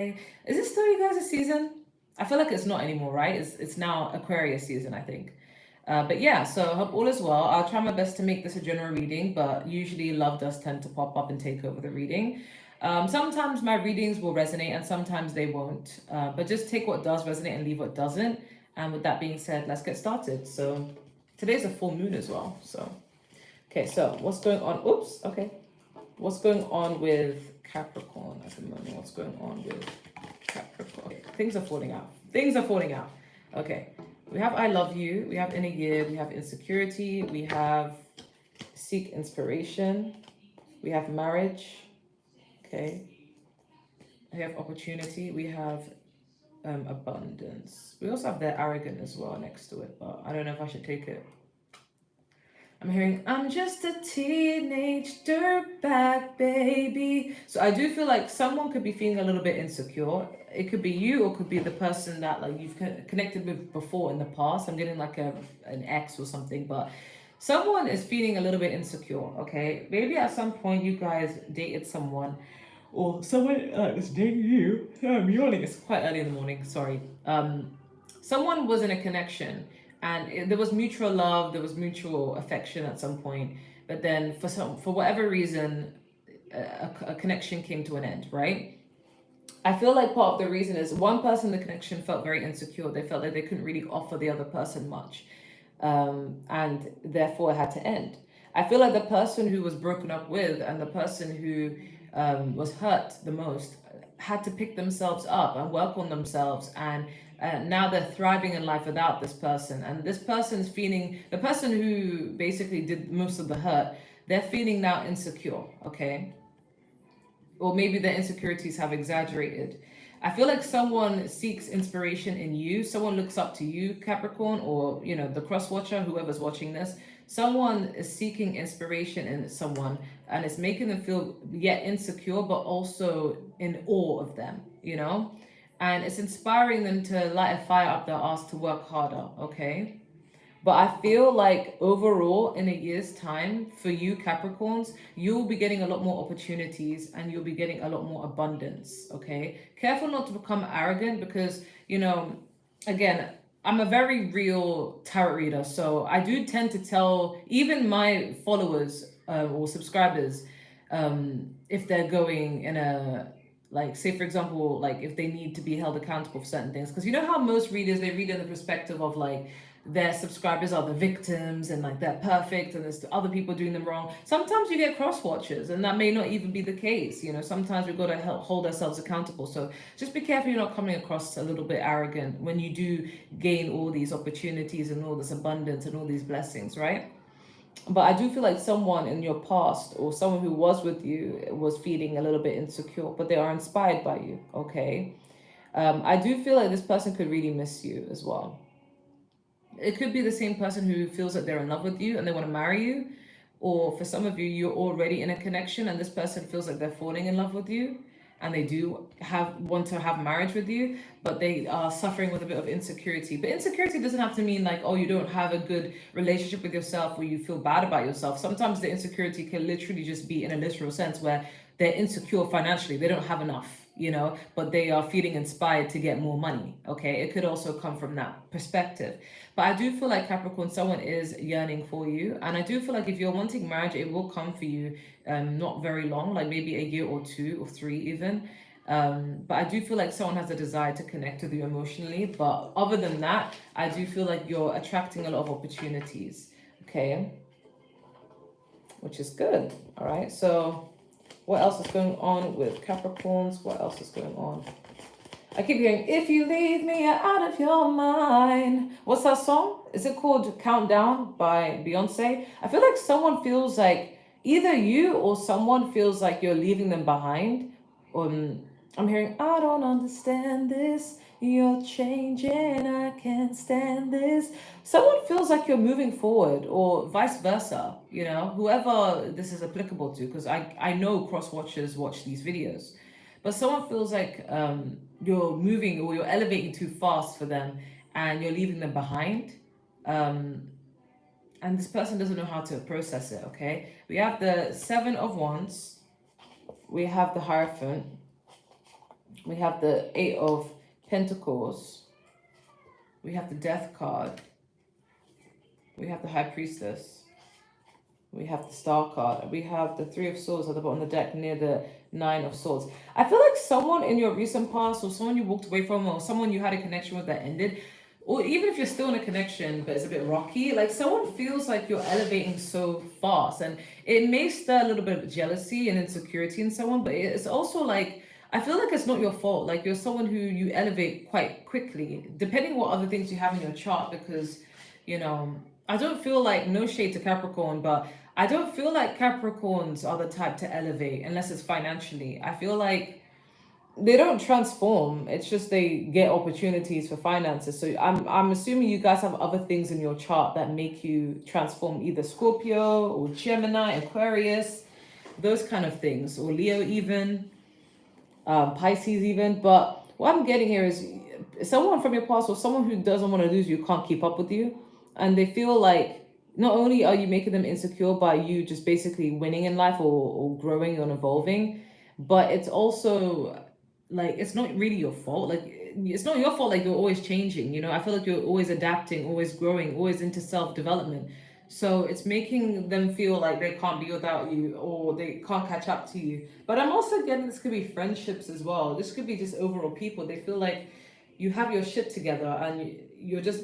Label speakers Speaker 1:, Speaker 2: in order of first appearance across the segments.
Speaker 1: Is it still you guys' season? I feel like it's not anymore, right? It's now Aquarius season, I think. But yeah, so I hope all is well. I'll try my best to make this a general reading, but usually love does tend to pop up and take over the reading. Sometimes my readings will resonate and sometimes they won't. But just take what does resonate and leave what doesn't. And with that being said, let's get started. So today's a full moon as well. So, okay, so what's going on? Oops, okay. What's going on with Capricorn at the moment? What's going on with Capricorn? Okay, things are falling out. Things are falling out. Okay. We have I love you. We have inner year. We have insecurity. We have seek inspiration. We have marriage. Okay. We have opportunity. We have abundance. We also have the arrogant as well next to it, but I don't know if I should take it. I'm hearing, I'm just a teenage dirtbag baby. So I do feel like someone could be feeling a little bit insecure. It could be you, or it could be the person that like you've connected with before in the past. I'm getting like an ex or something, but someone is feeling a little bit insecure. Okay, maybe at some point you guys dated someone, or someone is dating you. I'm yawning. It's quite early in the morning. Sorry. Someone was in a connection and there was mutual love, there was mutual affection at some point, but then for whatever reason a connection came to an end, right? I feel like part of the reason is one person in the connection felt very insecure. They felt like they couldn't really offer the other person much, and therefore it had to end. I feel like the person who was broken up with and the person who was hurt the most had to pick themselves up and work on themselves, and now they're thriving in life without this person, and this person's feeling, the person who basically did most of the hurt, they're feeling now insecure. Okay, or maybe their insecurities have exaggerated. I feel like someone seeks inspiration in you. Someone looks up to you, Capricorn, or the cross watcher, whoever's watching this. Someone is seeking inspiration in someone, and it's making them feel yet insecure, but also in awe of them. And it's inspiring them to light a fire up their ass to work harder. Okay. But I feel like overall, in a year's time, for you Capricorns, you'll be getting a lot more opportunities and you'll be getting a lot more abundance. Okay. Careful not to become arrogant because, again, I'm a very real tarot reader. So I do tend to tell even my followers or subscribers if they're going in a, like, say for example, like if they need to be held accountable for certain things, because you know how most readers, they read in the perspective of like their subscribers are the victims and like they're perfect and there's other people doing them wrong. Sometimes you get cross watchers and that may not even be the case. Sometimes we've got to hold ourselves accountable. So just be careful you're not coming across a little bit arrogant when you do gain all these opportunities and all this abundance and all these blessings, right? But I do feel like someone in your past or someone who was with you was feeling a little bit insecure, but they are inspired by you. Okay. I do feel like this person could really miss you as well. It could be the same person who feels that they're in love with you and they want to marry you, or for some of you, you're already in a connection and this person feels like they're falling in love with you and they do want to have marriage with you, but they are suffering with a bit of insecurity. But insecurity doesn't have to mean like, oh, you don't have a good relationship with yourself or you feel bad about yourself. Sometimes the insecurity can literally just be in a literal sense where they're insecure financially, they don't have enough, but they are feeling inspired to get more money. Okay, it could also come from that perspective. But I do feel like Capricorn, someone is yearning for you, and I do feel like if you're wanting marriage, it will come for you, not very long, like maybe a year or 2 or 3 even. But I do feel like someone has a desire to connect with you emotionally. But other than that, I do feel like you're attracting a lot of opportunities. Okay, which is good. All right, so what else is going on with Capricorns? What else is going on? I keep hearing, if you leave me, you're out of your mind. What's that song? Is it called Countdown by Beyonce? I feel like someone feels like either you or someone feels like you're leaving them behind. I'm hearing, I don't understand this. You're changing, I can't stand this. Someone feels like you're moving forward, or vice versa, whoever this is applicable to, because I know cross watchers watch these videos. But someone feels like you're moving or you're elevating too fast for them and you're leaving them behind. And this person doesn't know how to process it, okay? We have the 7 of Wands. We have the Hierophant. We have the Eight of Pentacles. We have the Death card. We have the High Priestess. We have the Star card. We have the Three of Swords at the bottom of the deck near the Nine of Swords. I feel like someone in your recent past, or someone you walked away from, or someone you had a connection with that ended, or even if you're still in a connection but it's a bit rocky, like someone feels like you're elevating so fast, and it may stir a little bit of jealousy and insecurity in someone, but it's also like, I feel like it's not your fault. Like you're someone who you elevate quite quickly, depending what other things you have in your chart, because, you know, I don't feel like, no shade to Capricorn, but I don't feel like Capricorns are the type to elevate unless it's financially. I feel like they don't transform. It's just they get opportunities for finances. So I'm assuming you guys have other things in your chart that make you transform, either Scorpio or Gemini, Aquarius, those kind of things, or Leo even, Pisces even. But what I'm getting here is someone from your past, or someone who doesn't want to lose you, can't keep up with you, and they feel like not only are you making them insecure by you just basically winning in life, or growing and evolving, but it's also like it's not really your fault. Like it's not your fault. Like you're always changing. You know, I feel like you're always adapting, always growing, always into self-development. So it's making them feel like they can't be without you, or they can't catch up to you. But I'm also getting, this could be friendships as well. This could be just overall people. They feel like you have your shit together, and you're just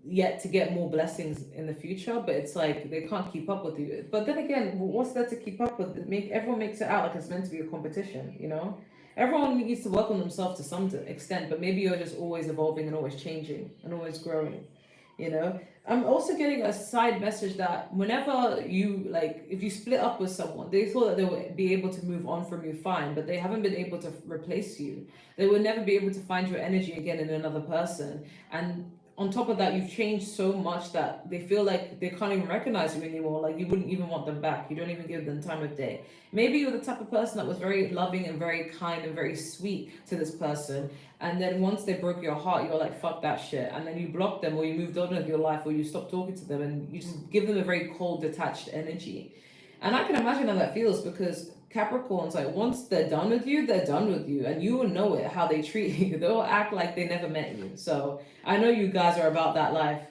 Speaker 1: yet to get more blessings in the future, but it's like they can't keep up with you. But then again, what's there to keep up with? Everyone makes it out like it's meant to be a competition, you know? Everyone needs to work on themselves to some extent, but maybe you're just always evolving and always changing and always growing, you know? I'm also getting a side message that whenever you, like, if you split up with someone, they thought that they would be able to move on from you fine, but they haven't been able to replace you. They will never be able to find your energy again in another person. And on top of that, you've changed so much that they feel like they can't even recognize you anymore. Like you wouldn't even want them back. You don't even give them time of day. Maybe you're the type of person that was very loving and very kind and very sweet to this person, and then once they broke your heart, you're like, fuck that shit, and then you block them, or you moved on with your life, or you stopped talking to them, and you just give them a very cold, detached energy. And I can imagine how that feels, because Capricorns, like, once they're done with you, they're done with you, and you will know it how they treat you. They'll act like they never met you. So I know you guys are about that life.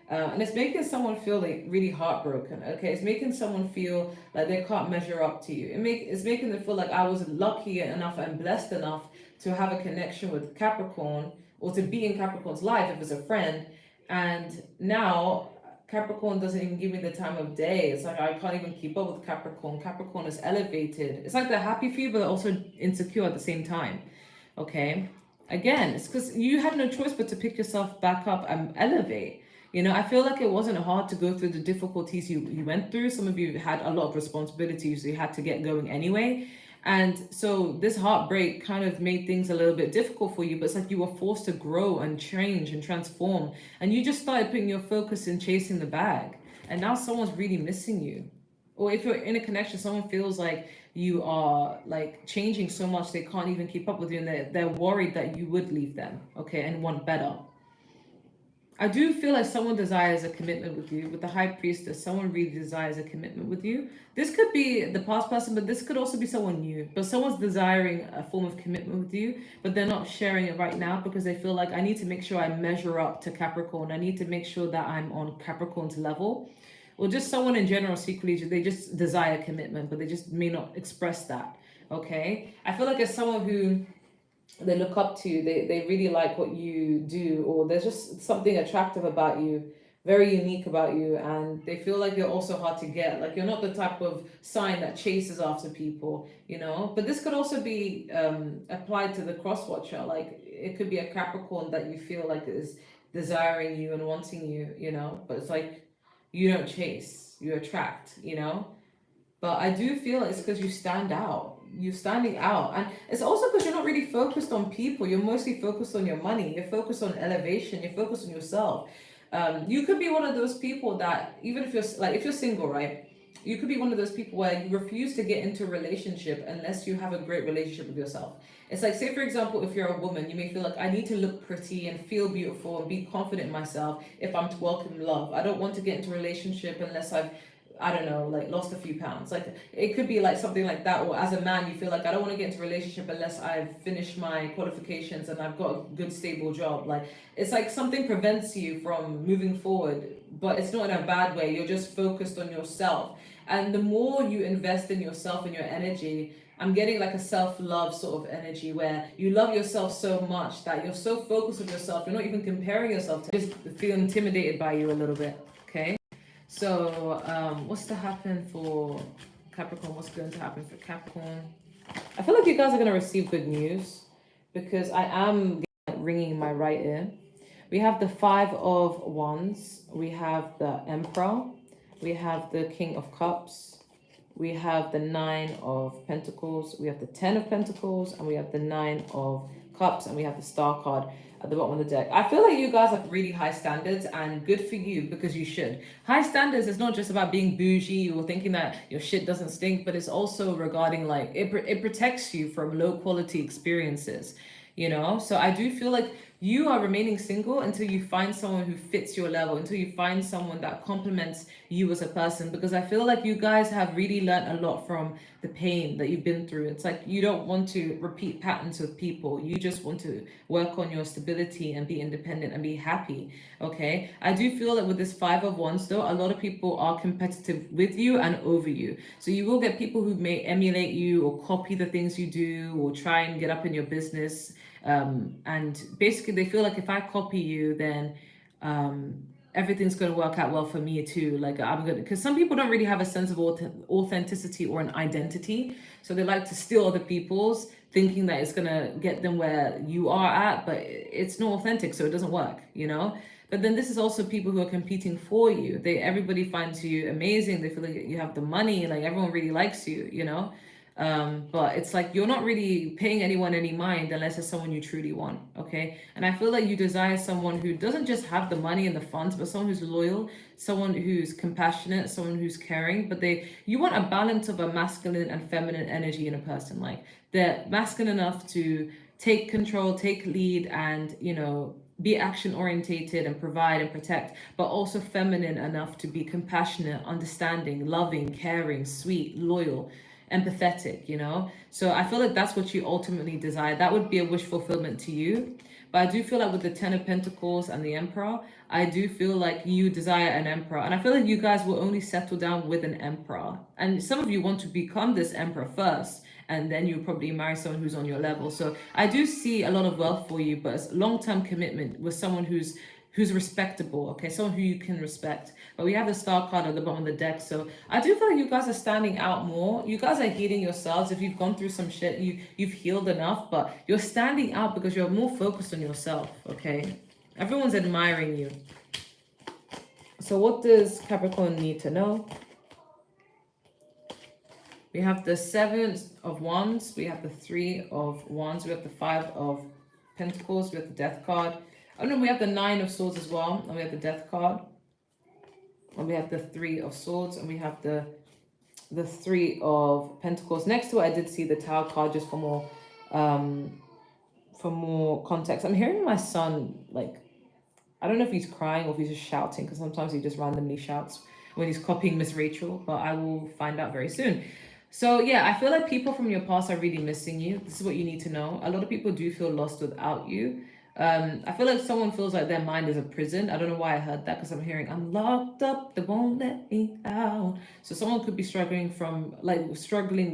Speaker 1: And it's making someone feel like really heartbroken. Okay, it's making someone feel like they can't measure up to you. It's making them feel like I was lucky enough and blessed enough to have a connection with Capricorn, or to be in Capricorn's life if it's a friend, and now Capricorn doesn't even give me the time of day. It's like I can't even keep up with Capricorn. Capricorn is elevated. It's like they're happy for you, but they're also insecure at the same time. Okay? Again, it's because you had no choice but to pick yourself back up and elevate. You know, I feel like it wasn't hard to go through the difficulties you went through. Some of you had a lot of responsibilities, so you had to get going anyway. And so this heartbreak kind of made things a little bit difficult for you, but it's like you were forced to grow and change and transform. And you just started putting your focus in chasing the bag. And now someone's really missing you. Or if you're in a connection, someone feels like you are like changing so much they can't even keep up with you, and they're worried that you would leave them, okay, and want better. I do feel like someone desires a commitment with you. With the High Priestess, someone really desires a commitment with you. This could be the past person, but this could also be someone new. But someone's desiring a form of commitment with you, but they're not sharing it right now because they feel like, I need to make sure I measure up to Capricorn. I need to make sure that I'm on Capricorn's level. Or just someone in general secretly, they just desire commitment, but they just may not express that. Okay? I feel like it's someone who they look up to you, they really like what you do, or there's just something attractive about you, very unique about you, and they feel like you're also hard to get. Like you're not the type of sign that chases after people, you know. But this could also be applied to the cross watcher. Like it could be a Capricorn that you feel like is desiring you and wanting you, you know, but it's like you don't chase, you attract, you know. But I do feel it's because you stand out. You're standing out. And it's also because you're not really focused on people. You're mostly focused on your money. You're focused on elevation. You're focused on yourself. You could be one of those people that, even if you're like, if you're single, right? You could be one of those people where you refuse to get into a relationship unless you have a great relationship with yourself. It's like, say for example, if you're a woman, you may feel like, I need to look pretty and feel beautiful and be confident in myself if I'm to welcome love. I don't want to get into a relationship unless I don't know, like lost a few pounds. Like it could be like something like that. Or as a man, you feel like I don't want to get into a relationship unless I've finished my qualifications and I've got a good stable job. Like it's like something prevents you from moving forward, but it's not in a bad way. You're just focused on yourself. And the more you invest in yourself and your energy, I'm getting like a self-love sort of energy where you love yourself so much that you're so focused on yourself. You're not even comparing yourself to just feel intimidated by you a little bit. Okay. So, what's to happen for Capricorn? What's going to happen for Capricorn? I feel like you guys are going to receive good news because I am ringing my right ear. We have the Five of Wands. We have the Emperor. We have the King of Cups. We have the Nine of Pentacles. We have the Ten of Pentacles. And we have the Nine of Cups. And we have the Star card at the bottom of the deck. I feel like you guys have really high standards, and good for you because you should. High standards is not just about being bougie or thinking that your shit doesn't stink, but it's also regarding like it protects you from low quality experiences, you know? So I do feel like you are remaining single until you find someone who fits your level, until you find someone that complements you as a person, because I feel like you guys have really learned a lot from the pain that you've been through. It's like you don't want to repeat patterns with people. You just want to work on your stability and be independent and be happy. Okay, I do feel that with this Five of Wands though, a lot of people are competitive with you and over you. So you will get people who may emulate you or copy the things you do or try and get up in your business. And basically they feel like if I copy you, then everything's going to work out well for me too. Like I'm good, because some people don't really have a sense of authenticity or an identity, so they like to steal other people's, thinking that it's going to get them where you are at, but it's not authentic, so it doesn't work, you know. But then this is also people who are competing for you. Everybody finds you amazing. They feel like you have the money, like everyone really likes you, you know. But it's like you're not really paying anyone any mind unless it's someone you truly want. Okay, and I feel like you desire someone who doesn't just have the money and the funds, but someone who's loyal, someone who's compassionate, someone who's caring. But you want a balance of a masculine and feminine energy in a person. Like they're masculine enough to take control, take lead, and you know, be action orientated and provide and protect, but also feminine enough to be compassionate, understanding, loving, caring, sweet, loyal, empathetic, you know. So I feel like that's what you ultimately desire. That would be a wish fulfillment to you. But I do feel like with the Ten of Pentacles and the Emperor, I do feel like you desire an Emperor. And I feel like you guys will only settle down with an Emperor. And some of you want to become this Emperor first, and then you'll probably marry someone who's on your level. So I do see a lot of wealth for you, but it's long-term commitment with someone who's respectable, okay, someone who you can respect. But we have the Star card at the bottom of the deck, so I do feel like you guys are standing out more. You guys are healing yourselves. If you've gone through some shit, you've healed enough, but you're standing out because you're more focused on yourself. Okay, everyone's admiring you. So what does Capricorn need to know? We have the Seven of Wands, we have the Three of Wands, we have the Five of Pentacles, we have the Death card. Oh no, we have the Nine of Swords as well, and we have the Death card, and we have the Three of Swords, and we have the Three of Pentacles. Next to it, I did see the Tower card just for more context. I'm hearing my son, like, I don't know if he's crying or if he's just shouting, because sometimes he just randomly shouts when he's copying Miss Rachel, but I will find out very soon. So yeah, I feel like people from your past are really missing you. This is what you need to know. A lot of people do feel lost without you. I feel like someone feels like their mind is a prison. I don't know why I heard that, because I'm hearing I'm locked up, they won't let me out. So someone could be struggling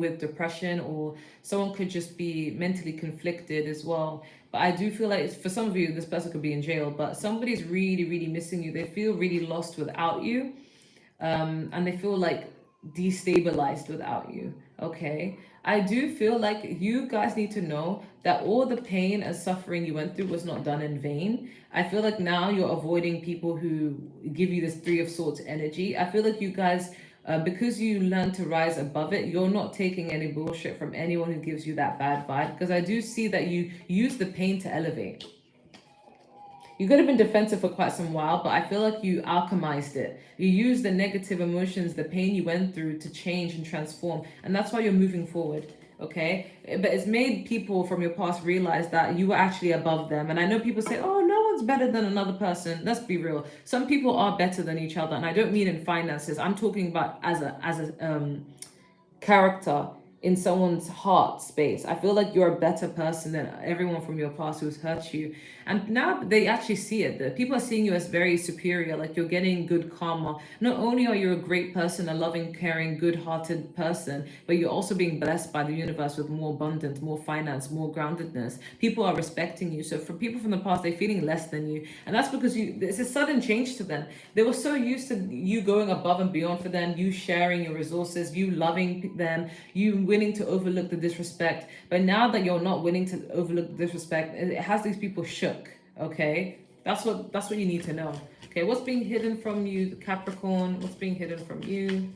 Speaker 1: with depression, or someone could just be mentally conflicted as well. But I do feel like for some of you, this person could be in jail, but somebody's really, really missing you. They feel really lost without you. And they feel like destabilized without you. Okay, I do feel like you guys need to know that all the pain and suffering you went through was not done in vain. I feel like now you're avoiding people who give you this Three of Swords energy. I feel like you guys, because you learn to rise above it, you're not taking any bullshit from anyone who gives you that bad vibe, because I do see that you use the pain to elevate. You could have been defensive for quite some while, but I feel like you alchemized it. You used the negative emotions, the pain you went through to change and transform. And that's why you're moving forward, okay? But it's made people from your past realize that you were actually above them. And I know people say, oh, no someone's better than another person, let's be real. Some people are better than each other, and I don't mean in finances. I'm talking about as a character in someone's heart space. I feel like you're a better person than everyone from your past who's hurt you. And now they actually see it. The people are seeing you as very superior, like you're getting good karma. Not only are you a great person, a loving, caring, good-hearted person, but you're also being blessed by the universe with more abundance, more finance, more groundedness. People are respecting you. So for people from the past, they're feeling less than you. And that's because it's a sudden change to them. They were so used to you going above and beyond for them, you sharing your resources, you loving them, you willing to overlook the disrespect. But now that you're not willing to overlook the disrespect, it has these people shook. Okay, that's what you need to know. Okay, what's being hidden from you, Capricorn? What's being hidden from you?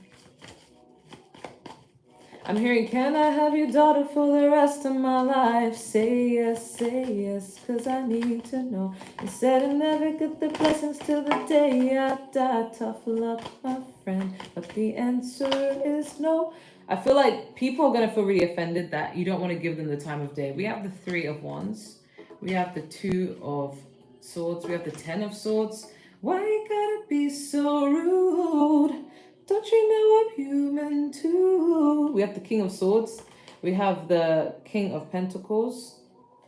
Speaker 1: I'm hearing, can I have your daughter for the rest of my life? Say yes, cause I need to know. You said I never get the blessings till the day I die. Tough luck, my friend, but the answer is no. I feel like people are gonna feel really offended that you don't want to give them the time of day. We have the Three of Wands. We have the Two of Swords. We have the Ten of Swords. Why you gotta be so rude? Don't you know I'm human too? We have the King of Swords. We have the King of Pentacles.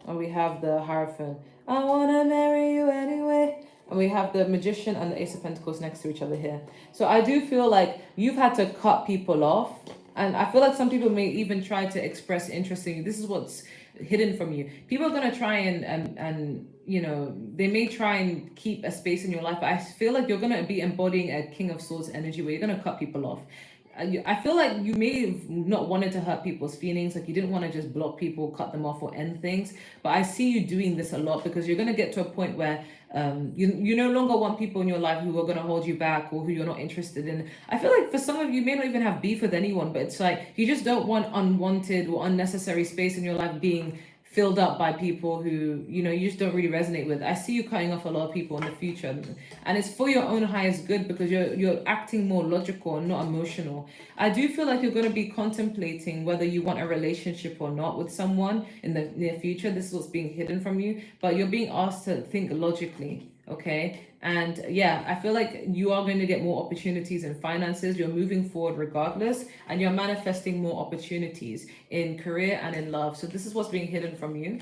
Speaker 1: And we have the Hierophant. I wanna marry you anyway. And we have the Magician and the Ace of Pentacles next to each other here. So I do feel like you've had to cut people off. And I feel like some people may even try to express interest in you. This is what's hidden from you. People are going to try and you know, they may try and keep a space in your life, but I feel like you're going to be embodying a King of Swords energy where you're going to cut people off. I feel like you may have not wanted to hurt people's feelings, like you didn't want to just block people, cut them off, or end things. But I see you doing this a lot because you're going to get to a point where you no longer want people in your life who are going to hold you back or who you're not interested in. I feel like for some of you may not even have beef with anyone, but it's like you just don't want unwanted or unnecessary space in your life being filled up by people who, you know, you just don't really resonate with. I see you cutting off a lot of people in the future, and it's for your own highest good because you're acting more logical and not emotional. I do feel like you're going to be contemplating whether you want a relationship or not with someone in the near future. This is what's being hidden from you, but you're being asked to think logically. Okay, and yeah, I feel like you are going to get more opportunities in finances. You're moving forward regardless, and you're manifesting more opportunities in career and in love. So this is what's being hidden from you.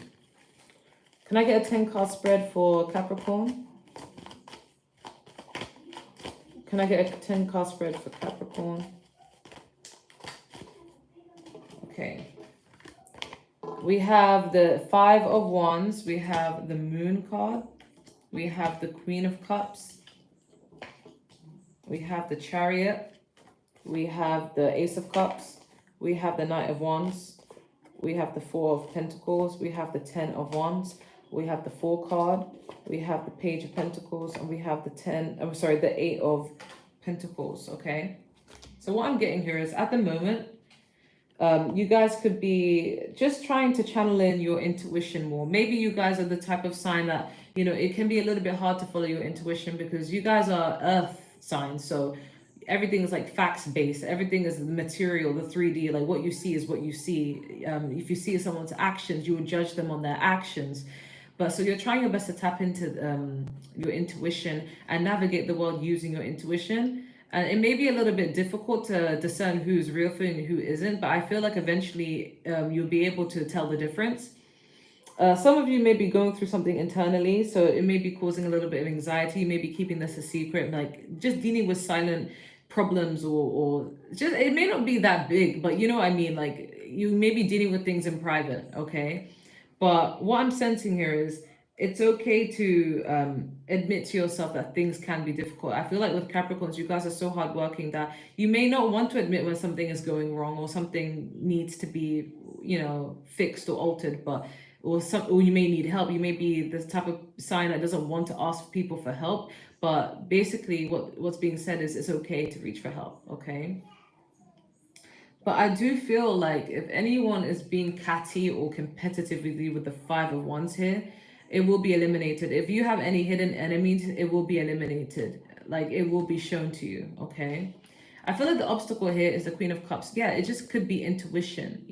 Speaker 1: Can I get a 10-card spread for Capricorn? Can I get a 10-card spread for Capricorn? Okay. We have the Five of Wands. We have the Moon card. We have the Queen of Cups. We have the Chariot. We have the Ace of Cups. We have the Knight of Wands. We have the Four of Pentacles. We have the 10 of Wands. We have the Four card. We have the Page of Pentacles. And we have the 8 of Pentacles, okay? So what I'm getting here is at the moment, you guys could be just trying to channel in your intuition more. Maybe you guys are the type of sign that, you know, it can be a little bit hard to follow your intuition because you guys are earth signs. So everything is like facts based. Everything is the material, the 3D, like what you see is what you see. If you see someone's actions, you will judge them on their actions. But so you're trying your best to tap into your intuition and navigate the world using your intuition. And it may be a little bit difficult to discern who's real for you and who isn't, but I feel like eventually you'll be able to tell the difference. Some of you may be going through something internally, so it may be causing a little bit of anxiety. You may be keeping this a secret, like just dealing with silent problems or just, it may not be that big, but you know what I mean? Like you may be dealing with things in private, okay? But what I'm sensing here is it's okay to admit to yourself that things can be difficult. I feel like with Capricorns, you guys are so hardworking that you may not want to admit when something is going wrong or something needs to be, you know, fixed or altered, but or you may need help. You may be the type of sign that doesn't want to ask people for help. But basically what's being said is it's okay to reach for help, okay? But I do feel like if anyone is being catty or competitive with you with the Five of Wands here, it will be eliminated. If you have any hidden enemies, it will be eliminated. Like it will be shown to you, okay? I feel like the obstacle here is the Queen of Cups. Yeah, it just could be intuition,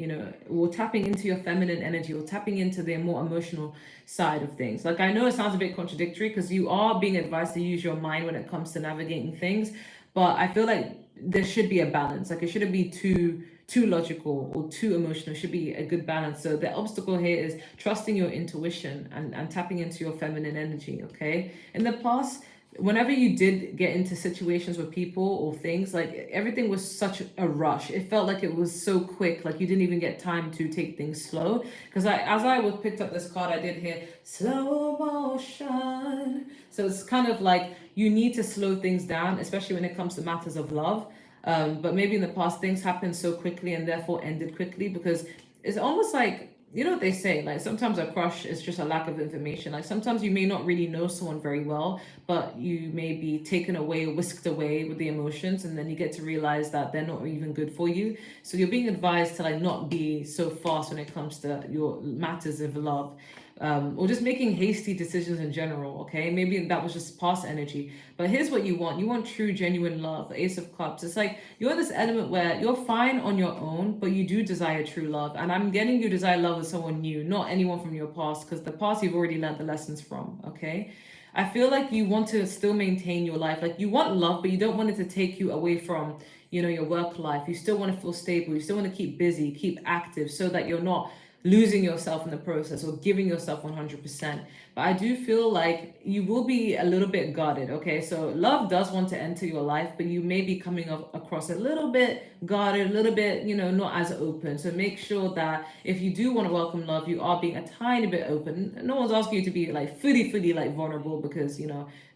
Speaker 1: or tapping into your feminine energy, or tapping into the more emotional side of things. Like, I know it sounds a bit contradictory because you are being advised to use your mind when it comes to navigating things, but I feel like there should be a balance. Like, it shouldn't be too logical or too emotional. It should be a good balance. So the obstacle here is trusting your intuition and tapping into your feminine energy. Okay, in the past, whenever you did get into situations with people or things, like, everything was such a rush. It felt like it was so quick, like you didn't even get time to take things slow. Because as I was picked up this card, I did hear slow motion. So it's kind of like you need to slow things down, especially when it comes to matters of love. But maybe in the past things happened so quickly and therefore ended quickly, because it's almost like, what they say, like, sometimes a crush is just a lack of information. Like, sometimes you may not really know someone very well, but you may be taken away or whisked away with the emotions, and then you get to realize that they're not even good for you. So you're being advised to, like, not be so fast when it comes to your matters of love. Or just making hasty decisions in general. Okay, maybe that was just past energy, but here's what you want true, genuine love. The Ace of Cups, it's like you're in this element where you're fine on your own, but you do desire true love. And I'm getting you desire love with someone new, not anyone from your past, because the past you've already learned the lessons from. Okay, I feel like you want to still maintain your life. Like, you want love, but you don't want it to take you away from your work life. You still want to feel stable, you still want to keep busy, keep active, so that you're not losing yourself in the process or giving yourself 100%. But I do feel like you will be a little bit guarded. Okay, so love does want to enter your life, but you may be coming up across a little bit guarded, a little bit, not as open. So make sure that if you do want to welcome love, you are being a tiny bit open. No one's asking you to be like fully like vulnerable, because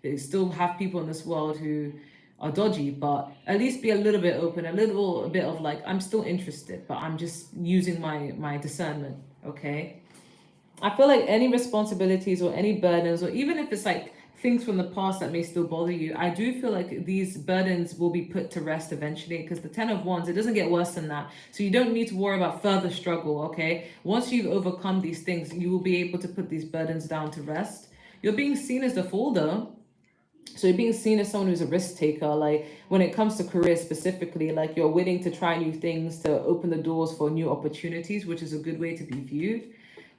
Speaker 1: they still have people in this world who are dodgy, but at least be a little bit open, a little bit of like, I'm still interested, but I'm just using my discernment. Okay, I feel like any responsibilities or any burdens, or even if it's like things from the past that may still bother you, I do feel like these burdens will be put to rest eventually, because the 10 of Wands, it doesn't get worse than that. So you don't need to worry about further struggle. Okay, once you've overcome these things, you will be able to put these burdens down to rest. You're being seen as the fool, though. So you're being seen as someone who's a risk taker, like when it comes to career specifically, like you're willing to try new things to open the doors for new opportunities, which is a good way to be viewed.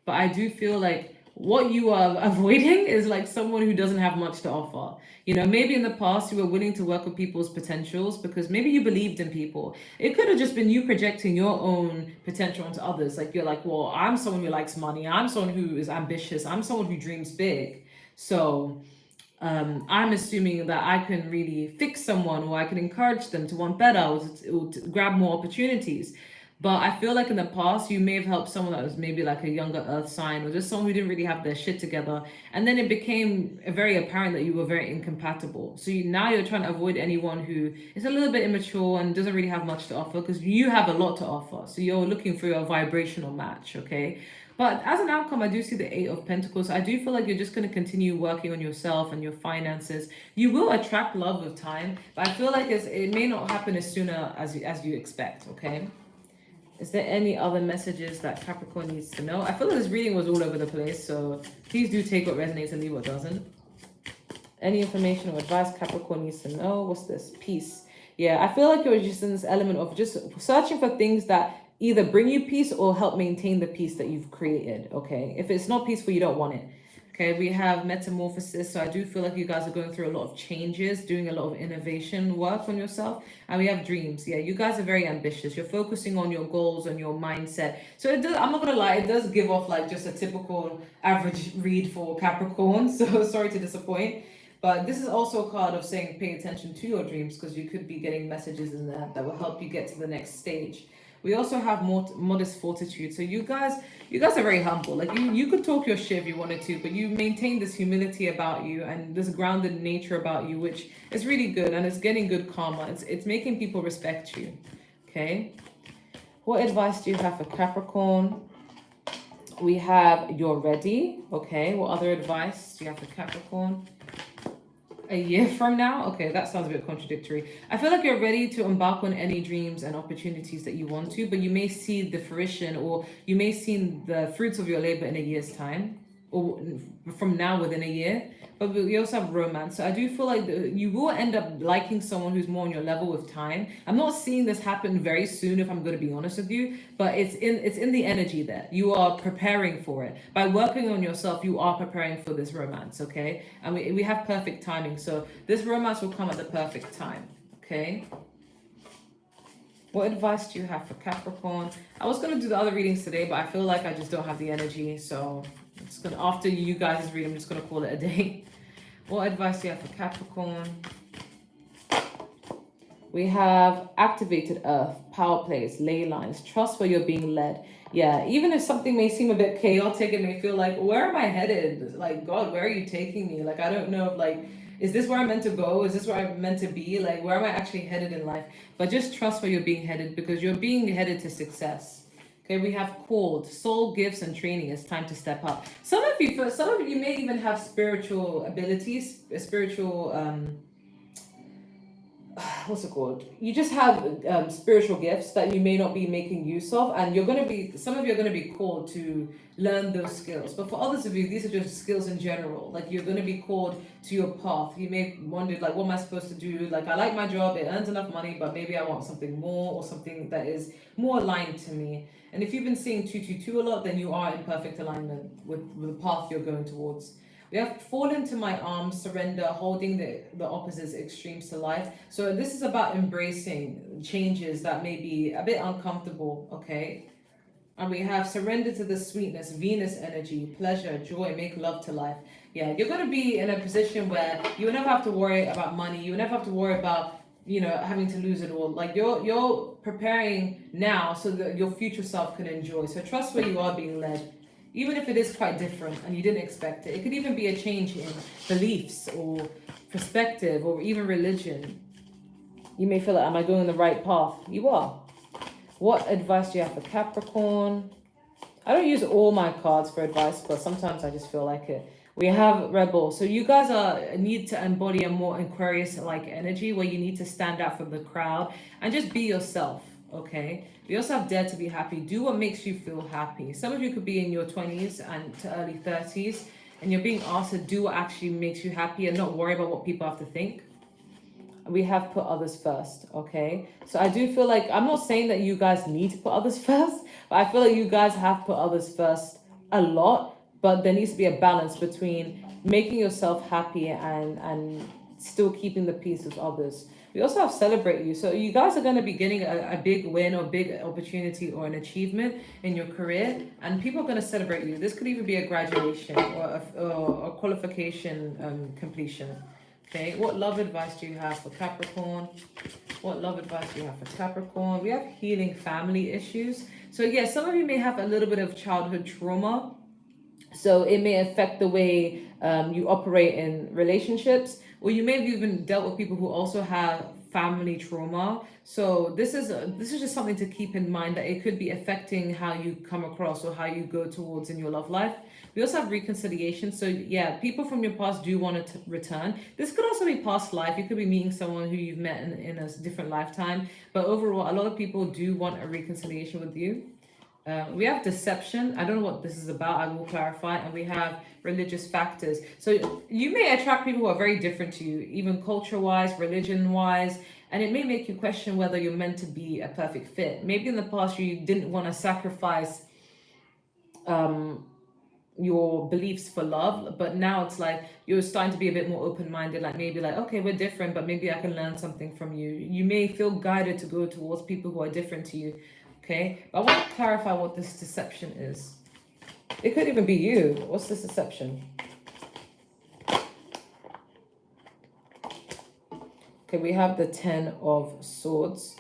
Speaker 1: But I do feel like what you are avoiding is like someone who doesn't have much to offer. Maybe in the past you were willing to work with people's potentials because maybe you believed in people. It could have just been you projecting your own potential onto others. Like, you're like, well, I'm someone who likes money. I'm someone who is ambitious. I'm someone who dreams big. So I'm assuming that I can really fix someone, or I can encourage them to want better, or to grab more opportunities. But I feel like in the past, you may have helped someone that was maybe like a younger earth sign, or just someone who didn't really have their shit together. And then it became very apparent that you were very incompatible. So now you're trying to avoid anyone who is a little bit immature and doesn't really have much to offer, because you have a lot to offer. So you're looking for your vibrational match, okay? But as an outcome, I do see the Eight of Pentacles. I do feel like you're just going to continue working on yourself and your finances. You will attract love with time, but I feel like it may not happen as sooner as you expect, okay? Is there any other messages that Capricorn needs to know? I feel like this reading was all over the place, so please do take what resonates and leave what doesn't. Any information or advice Capricorn needs to know? What's this? Peace. Yeah, I feel like you're just in this element of just searching for things that either bring you peace or help maintain the peace that you've created, okay? If it's not peaceful, you don't want it. Okay, we have metamorphosis. So I do feel like you guys are going through a lot of changes, doing a lot of innovation work on yourself. And we have dreams. Yeah, you guys are very ambitious. You're focusing on your goals and your mindset. So it does, I'm not going to lie, it does give off like just a typical average read for Capricorn. So sorry to disappoint. But this is also a card of saying pay attention to your dreams, because you could be getting messages in there that will help you get to the next stage. We also have more modest fortitude. So you guys are very humble. Like you could talk your shit if you wanted to, but you maintain this humility about you and this grounded nature about you, which is really good, and it's getting good karma. It's making people respect you. Okay. What advice do you have for Capricorn? We have you're ready. Okay. What other advice do you have for Capricorn? A year from now? Okay, that sounds a bit contradictory. I feel like you're ready to embark on any dreams and opportunities that you want to, but you may see the fruition, or you may see the fruits of your labor in a year's time. or from now within a year. But we also have romance. So I do feel like you will end up liking someone who's more on your level with time. I'm not seeing this happen very soon, if I'm going to be honest with you, but it's in the energy there. You are preparing for it. By working on yourself, you are preparing for this romance, okay? And we have perfect timing. So this romance will come at the perfect time, okay? What advice do you have for Capricorn? I was going to do the other readings today, but I feel like I just don't have the energy. So it's gonna, after you guys read, I'm just going to call it a day. What advice do you have for Capricorn? We have activated earth, power plays, ley lines, trust where you're being led. Yeah, even if something may seem a bit chaotic, it may feel like, where am I headed? Like, God, where are you taking me? Like, I don't know if like, is this where I'm meant to go? Is this where I'm meant to be? Like, where am I actually headed in life? But just trust where you're being headed, because you're being headed to success. Okay, we have called, soul gifts and training. It's time to step up. Some of you may even have spiritual abilities, spiritual what's it called? You just have spiritual gifts that you may not be making use of, and some of you are going to be called to learn those skills. But for others of you, these are just skills in general. Like, you're going to be called to your path. You may wonder, like, what am I supposed to do? Like, I like my job, it earns enough money, but maybe I want something more, or something that is more aligned to me. And if you've been seeing 222 a lot, then you are in perfect alignment with the path you're going towards. We have fall into my arms, surrender, holding the opposites extremes to life. So this is about embracing changes that may be a bit uncomfortable, okay? And we have surrender to the sweetness, Venus energy, pleasure, joy, make love to life. Yeah, you're going to be in a position where you will never have to worry about money. You will never have to worry about, having to lose it all. Like, you're preparing now so that your future self can enjoy. So trust where you are being led. Even if it is quite different and you didn't expect it. It could even be a change in beliefs or perspective or even religion. You may feel like, am I going the right path? You are. What advice do you have for Capricorn? I don't use all my cards for advice, but sometimes I just feel like it. We have Rebel. So you guys need to embody a more Aquarius-like energy where you need to stand out from the crowd and just be yourself, okay? We also have Dare to be happy. Do what makes you feel happy. Some of you could be in your 20s and to early 30s, and you're being asked to do what actually makes you happy and not worry about what people have to think. We have put others first, okay? So I do feel like, I'm not saying that you guys need to put others first, but I feel like you guys have put others first a lot, but there needs to be a balance between making yourself happy and still keeping the peace with others. We also have celebrate you. So you guys are going to be getting a big win or big opportunity or an achievement in your career, and people are going to celebrate you. This could even be a graduation or a qualification completion. Okay, what love advice do you have for Capricorn? What love advice do you have for Capricorn? We have healing family issues. So yeah, some of you may have a little bit of childhood trauma. So it may affect the way you operate in relationships, or you may have even dealt with people who also have family trauma. So this is just something to keep in mind, that it could be affecting how you come across or how you go towards in your love life. We also have reconciliation. So yeah, people from your past do want to return. This could also be past life. You could be meeting someone who you've met in a different lifetime. But overall, a lot of people do want a reconciliation with you. We have deception. I don't know what this is about. I will clarify. And we have religious factors. So you may attract people who are very different to you, even culture-wise, religion-wise, and it may make you question whether you're meant to be a perfect fit. Maybe in the past you didn't want to sacrifice your beliefs for love, but now it's like you're starting to be a bit more open-minded, like maybe like, okay, we're different, but maybe I can learn something from you. You may feel guided to go towards people who are different to you. Okay, but I want to clarify what this deception is. It could even be you. What's this deception? Okay, we have the 10 of Swords.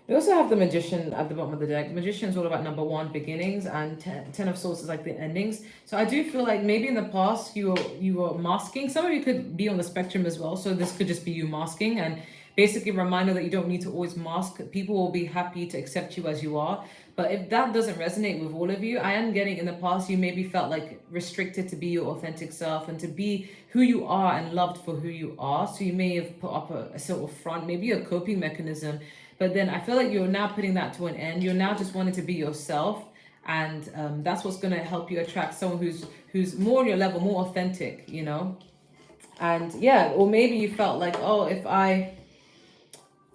Speaker 1: We also have the Magician at the bottom of the deck. Magician is all about number 1, beginnings, and 10 of Swords is like the endings. So I do feel like maybe in the past you were masking. Some of you could be on the spectrum as well. So this could just be you masking, and basically a reminder that you don't need to always mask. People will be happy to accept you as you are. But if that doesn't resonate with all of you, I am getting in the past you maybe felt like restricted to be your authentic self and to be who you are and loved for who you are. So you may have put up a sort of front, maybe a coping mechanism. But then I feel like you're now putting that to an end. You're now just wanting to be yourself. and that's what's going to help you attract someone who's more on your level, more authentic, you know. And yeah, or maybe you felt like, oh, if I,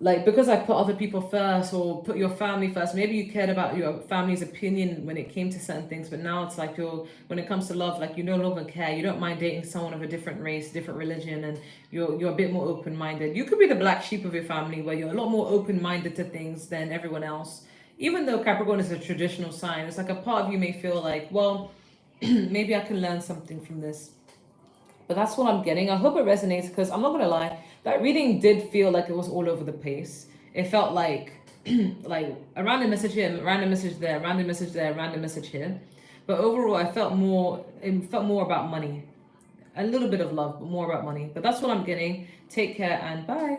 Speaker 1: like, because I put other people first or put your family first, maybe you cared about your family's opinion when it came to certain things, but now it's like when it comes to love, like you no longer care. You don't mind dating someone of a different race, different religion, and you're a bit more open-minded. You could be the black sheep of your family where you're a lot more open-minded to things than everyone else. Even though Capricorn is a traditional sign, it's like a part of you may feel like, well, maybe I can learn something from this. But that's what I'm getting. I hope it resonates, because I'm not gonna lie, that reading did feel like it was all over the place. It felt like like a random message here, a random message there, random message there, random message here. But overall, it felt more about money. A little bit of love, but more about money. But that's what I'm getting. Take care and bye.